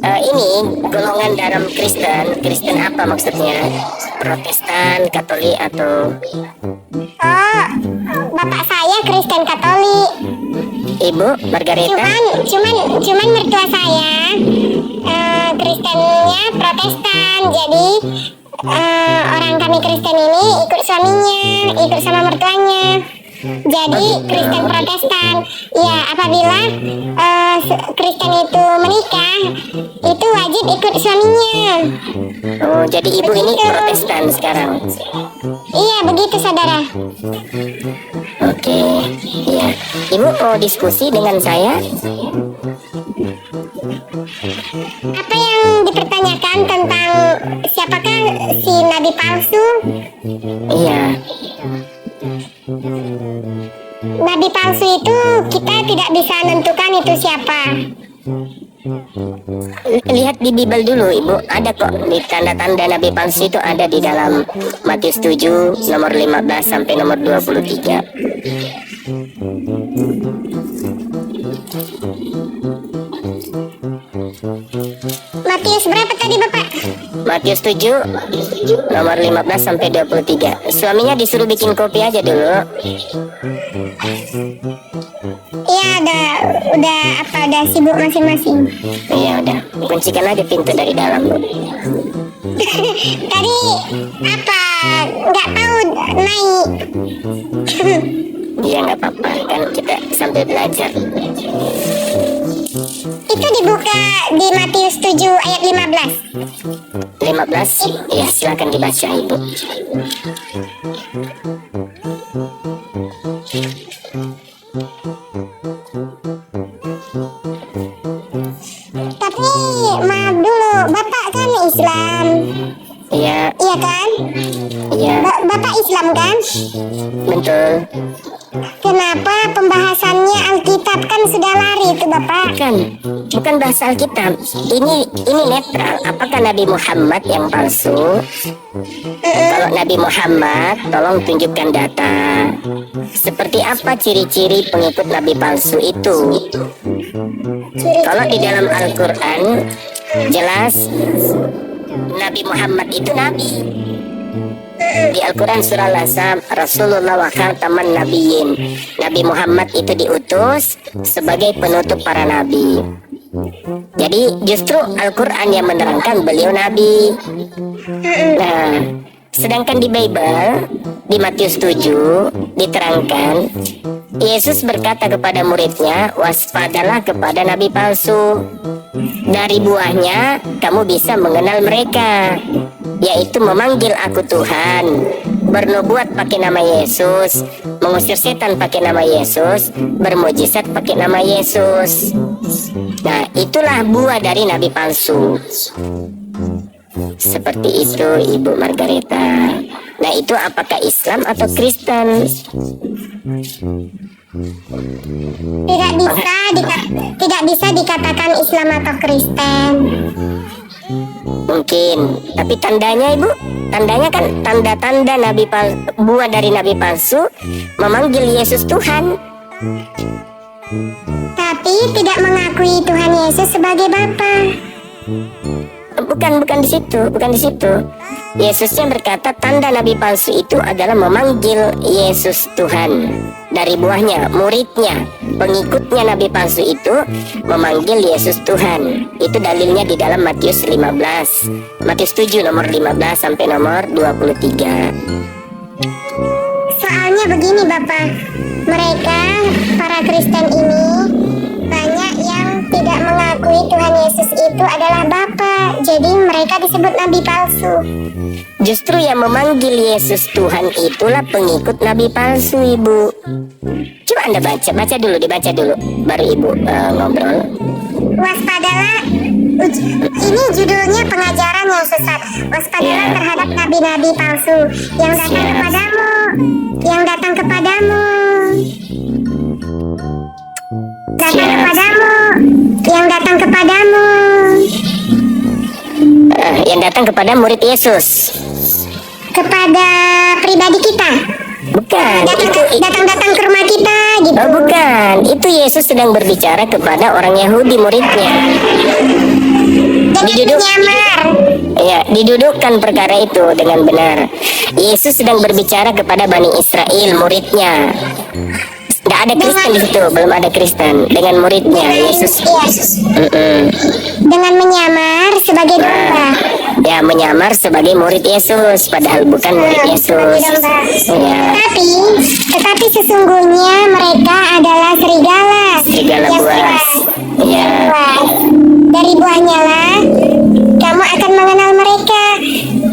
Ini golongan dalam Kristen. Kristen apa maksudnya? Protestan, Katolik atau? Oh, bapak saya Kristen Katolik. Ibu Margareta? Cuman mertua saya Kristennya Protestan. Jadi orang kami Kristen ini ikut suaminya, ikut sama mertuanya. Jadi Kristen Protestan. Ya, apabila Kristen itu menikah, itu wajib ikut suaminya. Oh, jadi ibu begitu. Ini Protestan sekarang? Iya, begitu saudara. Oke, iya. Ibu mau diskusi dengan saya? Apa yang dipertanyakan tentang siapakah si nabi palsu? Iya. Nabi palsu itu kita tidak bisa menentukan itu siapa. Lihat di Bible dulu ibu, ada kok di tanda-tanda nabi palsu itu ada di dalam Matius 7 nomor 15 sampai nomor 23. Matius berapa tadi bapak? Matius 7 nomor 15 sampai 23. Suaminya disuruh bikin kopi aja dulu. Iya, udah sibuk masing-masing. Iya udah, kuncikan aja pintu dari dalam bu. Tadi apa? Nggak tahu naik. Iya nggak apa-apa, kan kita sambil belajar. Itu dibuka di Matius 7 ayat 15? Ya silakan dibaca ibu. Tapi maaf dulu, bapak kan Islam. Iya. Iya kan? Iya. Bapak Islam kan? Betul. Kenapa pembahasannya Alkitab kan sudah lari itu bapak? Bukan bahasa Alkitab. Ini netral. Apakah Nabi Muhammad yang palsu? Kalau Nabi Muhammad, tolong tunjukkan data. Seperti apa ciri-ciri pengikut Nabi palsu itu? Kalau di dalam Al-Quran jelas Nabi Muhammad itu nabi. Di Al-Quran surah Al-Ahzab, Rasulullah wa khataman nabiyyin. Nabi Muhammad itu diutus sebagai penutup para nabi. Jadi justru Al-Quran yang menerangkan beliau nabi. Nah, sedangkan di Bible, di Matius 7 diterangkan Yesus berkata kepada muridnya, waspadalah kepada nabi palsu. Dari buahnya kamu bisa mengenal mereka, yaitu memanggil aku Tuhan, bernubuat pakai nama Yesus, mengusir setan pakai nama Yesus, bermujizat pakai nama Yesus. Nah, itulah buah dari nabi palsu. Seperti itu Ibu Margareta. Nah, itu apakah Islam atau Kristen? Tidak bisa dikatakan Islam atau Kristen. Mungkin, tapi tandanya Ibu, tandanya kan tanda-tanda nabi palsu, buah dari nabi palsu memanggil Yesus Tuhan. Tapi tidak mengakui Tuhan Yesus sebagai Bapa. Bukan di situ. Yesusnya berkata tanda nabi palsu itu adalah memanggil Yesus Tuhan. Dari buahnya, muridnya, pengikutnya nabi palsu itu memanggil Yesus Tuhan. Itu dalilnya di dalam Matius 15. Matius 7 nomor 15 sampai nomor 23. Soalnya begini Bapak, mereka para Kristen ini banyak yang tidak mengakui Tuhan Yesus itu adalah Bapa. Jadi mereka disebut nabi palsu. Justru yang memanggil Yesus Tuhan itulah pengikut nabi palsu Ibu. Coba Anda baca dulu, dibaca dulu, baru Ibu ngobrol. Waspadalah, ini judulnya pengajaran yang sesat. Waspadalah terhadap nabi-nabi palsu yang datang kepadamu, yang datang kepadamu, yang datang kepada murid Yesus, kepada pribadi kita. Bukan, Datang ke rumah kita gitu. Oh bukan, itu Yesus sedang berbicara kepada orang Yahudi muridnya. Menyamar. Ya, didudukkan perkara itu dengan benar. Yesus sedang berbicara kepada Bani Israel, muridnya. Tidak ada Kristen di situ, belum ada Kristen. Dengan muridnya Yesus. Dengan menyamar sebagai domba. Ya, menyamar sebagai murid Yesus, padahal bukan murid Yesus. Ya. Tetapi sesungguhnya mereka adalah serigala. Serigala buas. Ya. Dari buahnya lah kamu akan mengenal mereka.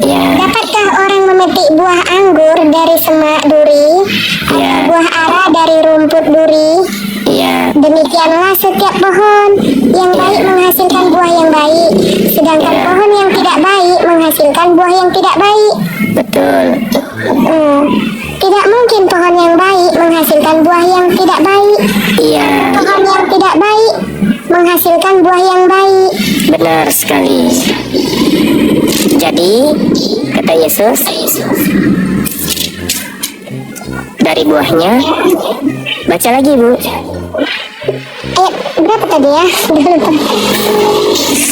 Ya. Dapatkah orang memetik buah anggur dari semak duri? Ya. Buah ara dari rumput duri? Ya. Demikianlah setiap pohon yang baik menghasilkan buah yang baik, sedangkan pohon yang tidak baik menghasilkan buah yang tidak baik. Betul. Tidak mungkin pohon yang baik menghasilkan buah yang tidak baik. Iya. Pohon yang tidak baik menghasilkan buah yang baik. Benar sekali. Jadi, kata Yesus, dari buahnya, baca lagi Bu. Berapa tadi ya?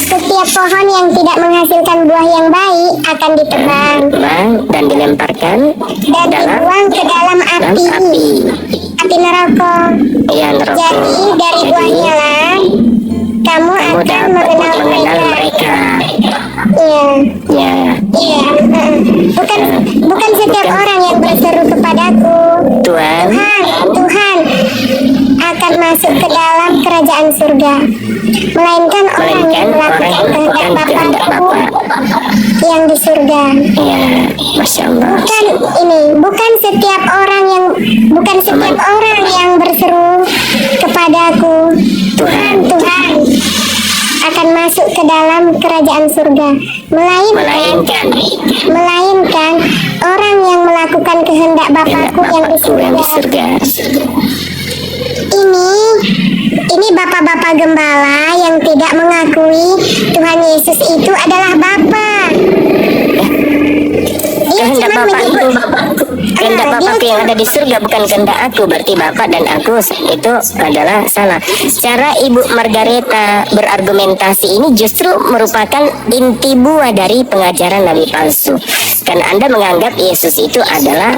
Setiap pohon yang tidak menghasilkan buah yang baik akan ditebang Dan dilemparkan dan dibuang ke dalam api neraka. Ya, neraka. Jadi dari buahnya lah kamu akan dapat mengenal mereka. Ya. Bukan setiap orang yang berseru kepadaku, Tuhan, Tuhan, akan masuk ke dalam kerajaan surga, melainkan orang yang melakukan kehendak Bapa yang di surga. Ya, Masya Allah. Bukan setiap orang yang berseru kepadaku, Tuhan, Tuhan, akan masuk ke dalam kerajaan surga, melainkan orang yang melakukan kehendak Bapakku yang di surga. Ini bapak-bapak gembala yang tidak mengakui Tuhan Yesus itu adalah Bapa. Kehendak Bapak itu, kehendak Bapakku yang ada di surga bukan kehendak aku. Berarti Bapak dan aku itu adalah salah. Cara Ibu Margareta berargumentasi ini justru merupakan inti buah dari pengajaran Nabi palsu. Karena Anda menganggap Yesus itu adalah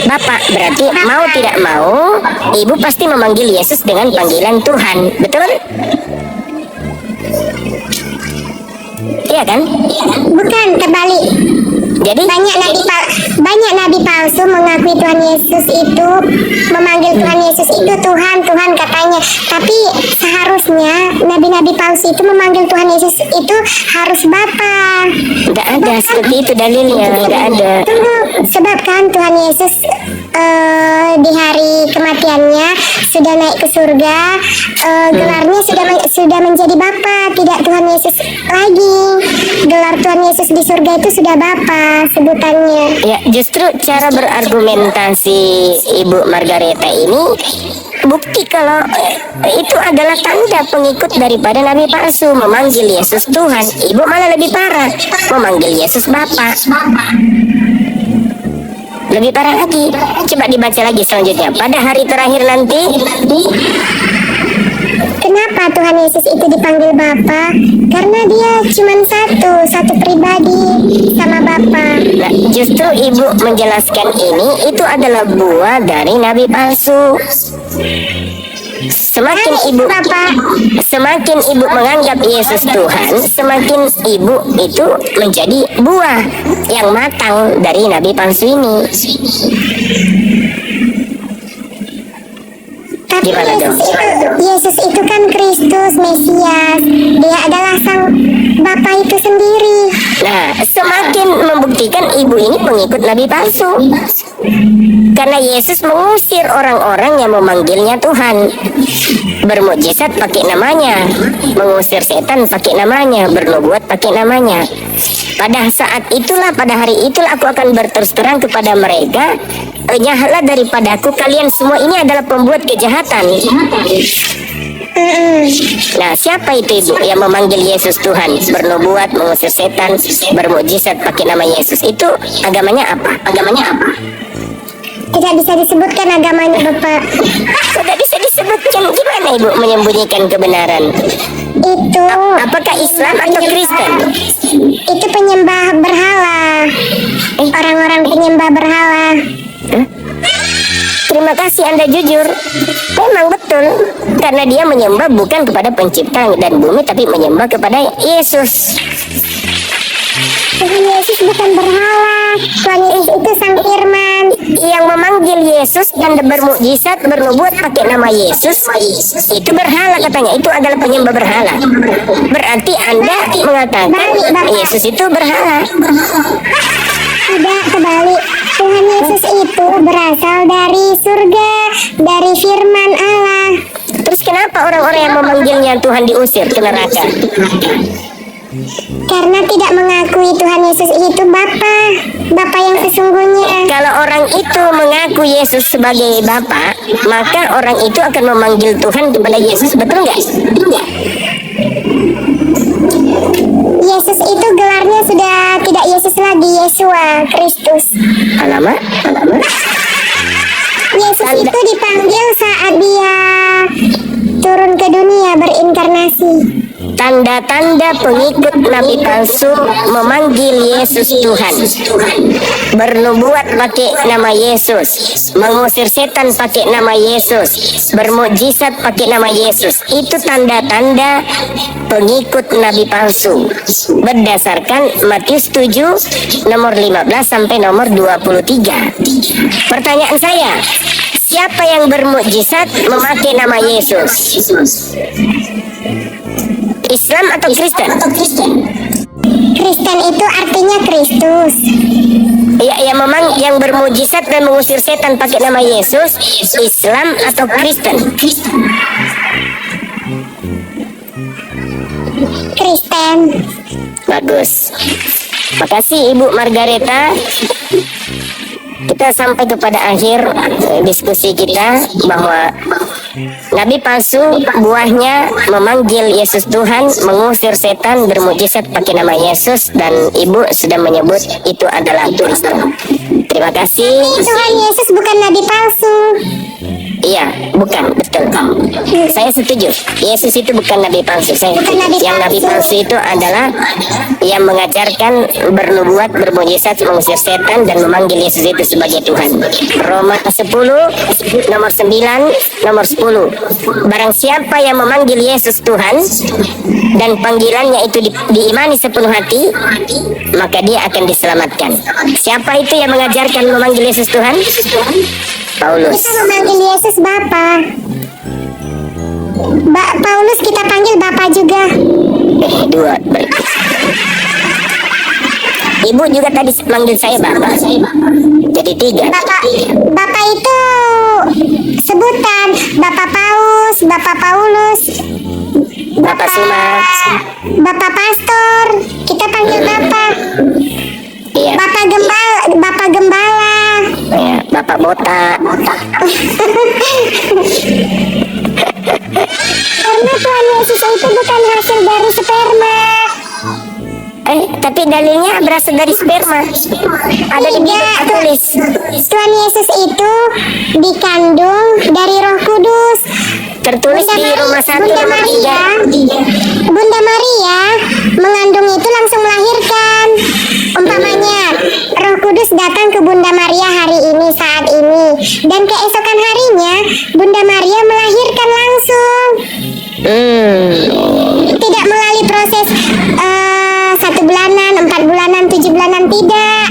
Bapak. Berarti mau tidak mau, Ibu pasti memanggil Yesus dengan panggilan Tuhan. Betul? Iya kan? Bukan, terbalik. Jadi banyak nabi palsu mengakui Tuhan Yesus itu, memanggil Tuhan Yesus itu Tuhan, Tuhan katanya. Tapi seharusnya nabi-nabi palsu itu memanggil Tuhan Yesus itu harus Bapa. Tidak ada seperti itu dalilnya, tidak ada. Sebab kan Tuhan Yesus di hari kematiannya sudah naik ke surga, gelarnya sudah menjadi Bapa, tidak Tuhan Yesus lagi. Gelar Tuhan Yesus di surga itu sudah Bapa sebutannya. Ya, justru cara berargumentasi Ibu Margareta ini bukti kalau itu adalah tanda pengikut daripada Nabi palsu, memanggil Yesus Tuhan. Ibu malah lebih parah, memanggil Yesus Bapa. Lebih parah lagi. Coba dibaca lagi selanjutnya. Pada hari terakhir nanti, kenapa Tuhan Yesus itu dipanggil Bapa? Karena dia cuma satu pribadi sama Bapa. nah, justru Ibu menjelaskan ini, itu adalah buah dari Nabi palsu. Semakin ibu menganggap Yesus Tuhan, semakin ibu itu menjadi buah yang matang dari Nabi palsu ini. Tapi Yesus itu kan Kristus, Mesias. Dia adalah sang Bapa itu sendiri. Nah, semakin membuktikan ibu ini pengikut Nabi palsu. Karena Yesus mengusir orang-orang yang memanggilnya Tuhan. Bermukjizat pakai namanya, mengusir setan pakai namanya, bernubuat pakai namanya. Pada saat itulah, pada hari itulah aku akan berterus terang kepada mereka, enyahlah daripadaku kalian semua ini adalah pembuat kejahatan. Nah, siapa itu ibu yang memanggil Yesus Tuhan, bernubuat, mengusir setan, bermukjizat pakai nama Yesus? Itu agamanya apa? Tidak bisa disebutkan agamanya, Bapak. Tidak bisa disebutkan. Sebutkan gimana Ibu menyembunyikan kebenaran? Itu Apakah Islam atau Kristen? itu penyembah berhala. Orang-orang penyembah berhala. Terima kasih Anda jujur. Memang betul. Karena dia menyembah bukan kepada pencipta langit dan bumi, tapi menyembah kepada Yesus. Tuhan Yesus bukan berhala. Tuhan Yesus itu sang firman. Yang memanggil Yesus dan bermukjizat bernubuat pakai nama Yesus, itu berhala katanya. Itu adalah penyembah berhala. Berarti Anda mengatakan Yesus itu berhala. Tidak, kebalik. Tuhan Yesus itu berasal dari surga, dari firman Allah. Terus kenapa orang-orang yang memanggilnya Tuhan diusir ke neraka? Karena tidak mengakui Tuhan Yesus itu Bapa yang sesungguhnya. Kalau orang itu mengaku Yesus sebagai Bapa, maka orang itu akan memanggil Tuhan kepada Yesus, betul nggak? Yesus itu gelarnya sudah tidak Yesus lagi, Yesua Kristus. Alamak. Yesus itu dipanggil saat dia turun ke dunia berinkarnasi. Tanda-tanda pengikut nabi palsu memanggil Yesus Tuhan, bernubuat pakai nama Yesus, mengusir setan pakai nama Yesus, bermukjizat pakai nama Yesus. Itu tanda-tanda pengikut nabi palsu berdasarkan Matius 7 nomor 15 sampai nomor 23. Pertanyaan saya, siapa yang bermukjizat memakai nama Yesus? Islam atau Kristen? Kristen itu artinya Kristus. Ya memang yang bermujizat dan mengusir setan pakai nama Yesus, Islam atau Kristen? Kristen. Bagus. Makasih Ibu Margareta. Kita sampai kepada akhir diskusi kita bahwa nabi palsu buahnya memanggil Yesus Tuhan, mengusir setan, bermujizat pakai nama Yesus, dan Ibu sudah menyebut itu adalah Kristen. Terima kasih. Tuhan Yesus bukan nabi palsu. Iya, bukan, betul. Saya setuju. Yesus itu bukan nabi palsu. Saya setuju. Yang nabi palsu itu adalah yang mengajarkan, bernubuat, bermujizat, mengusir setan, dan memanggil Yesus itu sebagai Tuhan. Roma 10 nomor 9 nomor 10. Barang siapa yang memanggil Yesus Tuhan dan panggilannya itu diimani sepenuh hati, maka dia akan diselamatkan. Siapa itu yang mengajarkan memanggil Yesus Tuhan? Paulus. Kita memanggil Yesus Bapa. Paulus kita panggil Bapa juga. Dua. Ibu juga tadi manggil saya Bapak. Jadi 3. Bapak itu sebutan. Bapak Paus, Bapak Paulus, Bapak Suma. Bapak Pastor. Kita panggil Bapak. Iya. Bapak Gembala. Ya, Bapak Botak. Karena Tuhan Yesus itu bukan hasil dari sperma. Tapi dalilnya berasal dari sperma. Ada di Bible tertulis. Tuhan Yesus itu dikandung dari Roh Kudus. Tertulis di Roma 1 nomor 3. Bunda Maria mengandung itu langsung melahirkan. Umpamanya Roh Kudus datang ke Bunda Maria hari ini, saat ini, dan keesokan harinya Bunda Maria melahirkan langsung. Tidak melalui proses 1 bulanan, 4 bulanan, 7 bulanan, tidak.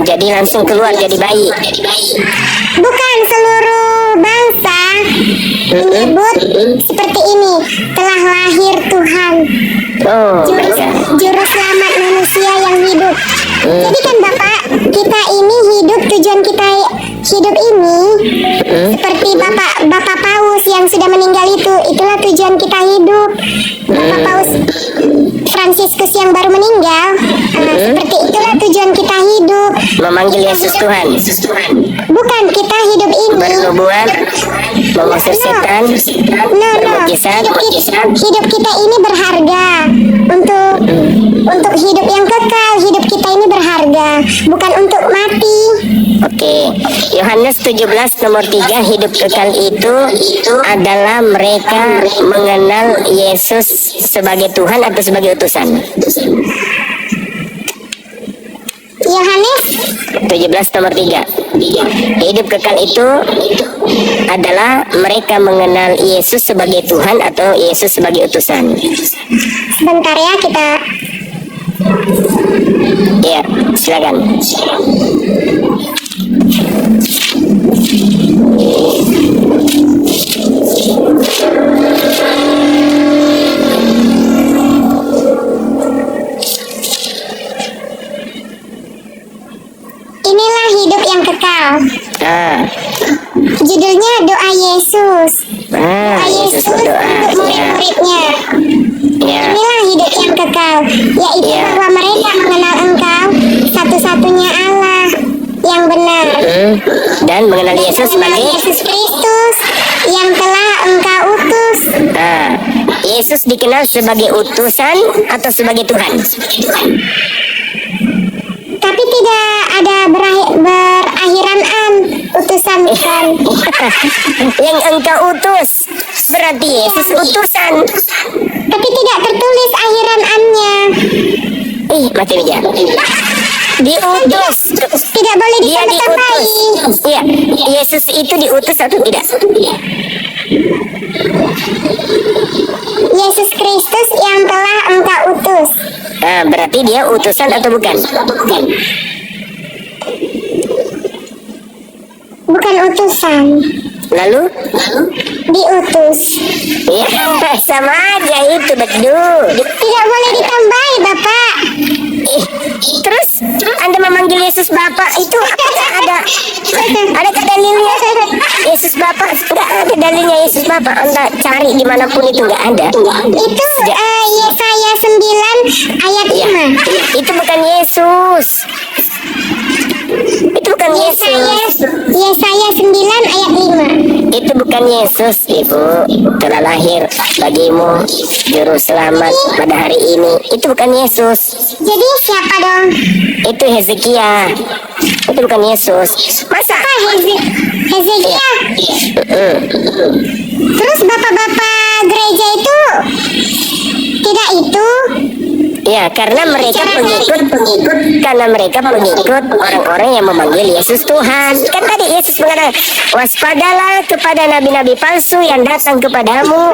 Jadi langsung keluar jadi bayi. Bukan, seluruh bangsa menyebut seperti ini, telah lahir Tuhan, juru selamat manusia yang hidup. Jadi kan Bapak, kita ini hidup, tujuan kita hidup ini seperti Bapak Paus yang sudah meninggal itulah tujuan kita hidup. Bapak Paus Fransiskus yang baru meninggal, seperti itulah tujuan kita hidup. Memanggil Yesus Tuhan. Bukan, kita hidup ini Bernubuat, mengusir setan, bermujizat. hidup kita ini berharga untuk hidup yang kekal. Hidup kita ini berharga, bukan untuk mati. Oke, Yohanes 17 nomor 3, hidup kekal itu adalah mereka mengenal Yesus sebagai Tuhan atau sebagai utusan. Yohanes 17 nomor 3. Hidup kekal itu adalah mereka mengenal Yesus sebagai Tuhan atau Yesus sebagai utusan. sebentar ya, kita Ya, silakan. inilah hidup yang kekal. Judulnya doa Yesus. Doa Yesus Yesus berdoa. untuk Ya, murid-muridnya. ya. Inilah hidup yang kekal, yaitu Ya. bahwa mereka mengenal Engkau, satu-satunya Allah yang benar. Dan mengenal Yesus Mengenal sebagai Yesus Kristus yang telah Engkau utus. Yesus dikenal sebagai utusan atau sebagai Tuhan. Tapi tidak ada berakhiran an, utusan bukan. Yang engkau utus berarti Yesus utusan. Tapi tidak tertulis akhiran annya. Mati meja. Diutus. Tidak boleh Dia ditambah-tambahi. diutus. Iya, Yesus itu diutus atau tidak? Yesus Kristus yang telah Engkau utus. Berarti dia utusan atau bukan? Bukan utusan, Lalu? diutus. Ya, sama aja itu betul. Tidak boleh ditambahi, Bapak. Terus Anda memanggil Yesus Bapak itu ada dalilnya? Yesus Bapak nggak ada dalilnya. Yesus Bapak Anda cari dimanapun itu nggak ada. Itu Yesaya 9 ayat 5. Itu bukan Yesus. Itu bukan Yesus. Yesaya 9 ayat 5. Itu bukan Yesus, Ibu. Telah lahir bagimu juru selamat pada hari ini. Itu bukan Yesus. Jadi siapa dong? Itu Hezekia. Itu bukan Yesus. Masa? Hezekia. Terus bapak-bapak gereja itu tidak itu? Ya, karena mereka pengikut orang-orang yang memanggil Yesus Tuhan. Kan tadi Yesus mengatakan, waspadalah kepada nabi-nabi palsu yang datang kepadamu,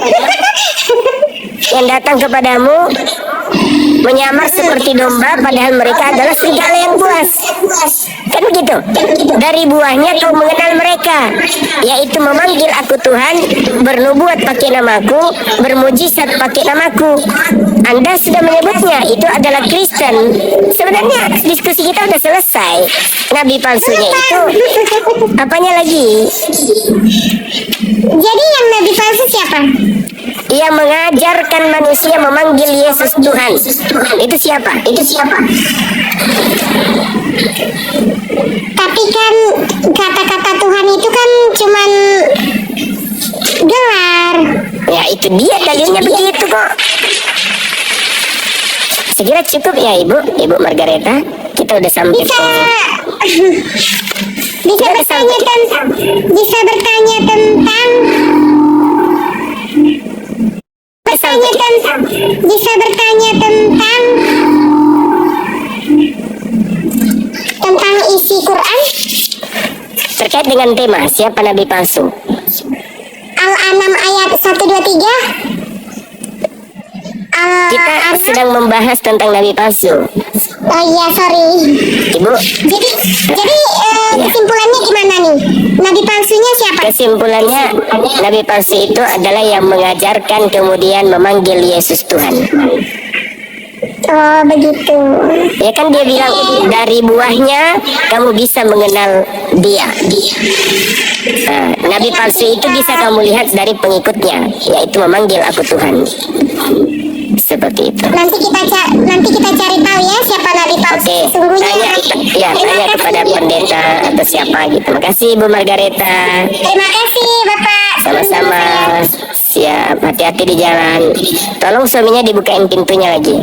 menyamar seperti domba, padahal mereka adalah serigala yang buas. Kan begitu? Dari buahnya kau mengenal mereka, yaitu memanggil aku Tuhan, bernubuat pakai namaku, bermujizat pakai namaku. Anda sudah menyebutnya, itu adalah Kristen. Sebenarnya diskusi kita sudah selesai. Nabi palsunya itu, apanya lagi? Jadi yang nabi palsu siapa? Yang mengajarkan manusia memanggil Yesus Tuhan. Itu siapa? Tapi kan kata-kata Tuhan itu kan cuman gelar. Ya itu dia dalilnya begitu kok. Sekira cukup ya Ibu Margareta. Kita udah sampai Bisa Kita udah bertanya sampai. tentang bisa bertanya tentang bisa bertanya tentang isi Quran. Terkait dengan tema siapa nabi palsu. Al-An'am ayat 123. Kita sedang membahas tentang nabi palsu. Oh iya, sorry. Ibu, Jadi kesimpulannya gimana nih? Nabi palsunya siapa? kesimpulannya nabi palsu itu adalah yang mengajarkan kemudian memanggil Yesus Tuhan. Oh begitu. Ya kan dia bilang dari buahnya kamu bisa mengenal dia. Nabi palsu itu bisa kamu lihat dari pengikutnya, yaitu memanggil aku Tuhan. Seperti itu. Nanti kita cari tahu ya siapa nabi palsu Oke, sesungguhnya. tanya kepada pendeta atau siapa gitu. Makasih Ibu Margareta. Terima kasih Bapak. Sama-sama. Siap, hati-hati di jalan. Tolong suaminya dibukain pintunya lagi.